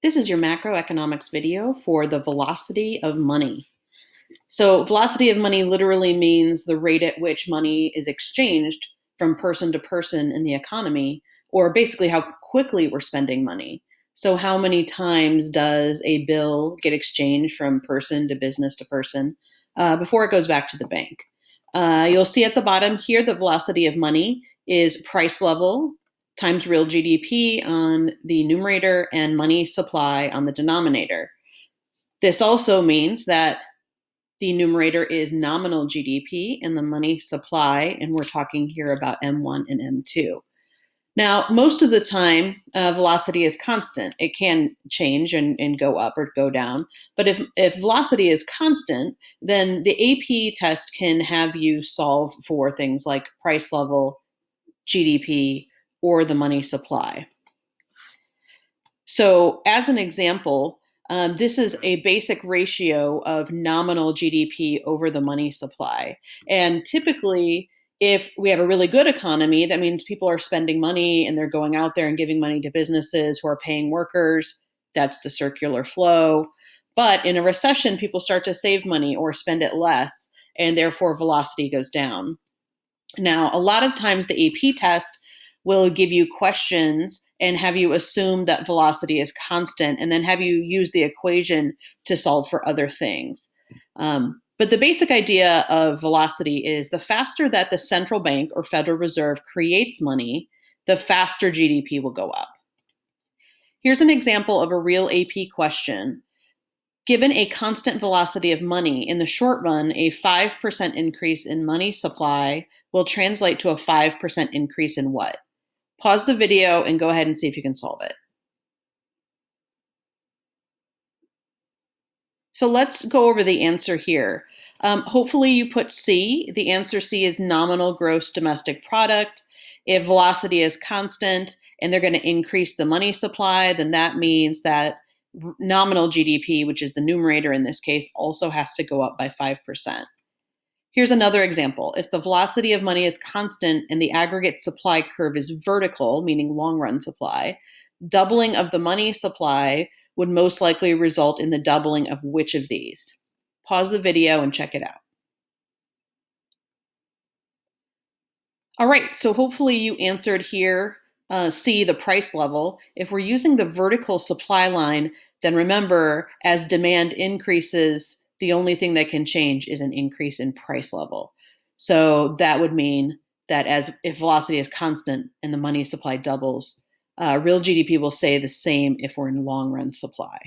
This is your macroeconomics video for the velocity of money. So velocity of money literally means the rate at which money is exchanged from person to person in the economy, or basically how quickly we're spending money. So how many times does a bill get exchanged from person to person before it goes back to the bank? You'll see at the bottom here, the velocity of money is price level times real GDP on the numerator and money supply on the denominator. This also means that the numerator is nominal GDP and the money supply, and we're talking here about M1 and M2. Now, most of the time, velocity is constant. It can change and go up or go down. But if velocity is constant, then the AP test can have you solve for things like price level, GDP, or the money supply. So as an example, this is a basic ratio of nominal GDP over the money supply. And typically, if we have a really good economy, that means people are spending money and they're going out there and giving money to businesses who are paying workers. That's the circular flow. But in a recession, people start to save money or spend it less, and therefore velocity goes down. Now, a lot of times the AP test will give you questions and have you assume that velocity is constant and then have you use the equation to solve for other things. But the basic idea of velocity is the faster that the central bank or Federal Reserve creates money, the faster GDP will go up. Here's an example of a real AP question. Given a constant velocity of money, in the short run, a 5% increase in money supply will translate to a 5% increase in what? Pause the video and go ahead and see if you can solve it. So let's go over the answer here. Hopefully you put C. The answer C is nominal gross domestic product. If velocity is constant and they're going to increase the money supply, then that means that nominal GDP, which is the numerator in this case, also has to go up by 5%. Here's another example. If the velocity of money is constant and the aggregate supply curve is vertical, meaning long-run supply, doubling of the money supply would most likely result in the doubling of which of these? Pause the video and check it out. All right, so hopefully you answered here, C, the price level. If we're using the vertical supply line, then remember, as demand increases, the only thing that can change is an increase in price level. So that would mean that if velocity is constant and the money supply doubles, real GDP will stay the same if we're in long run supply.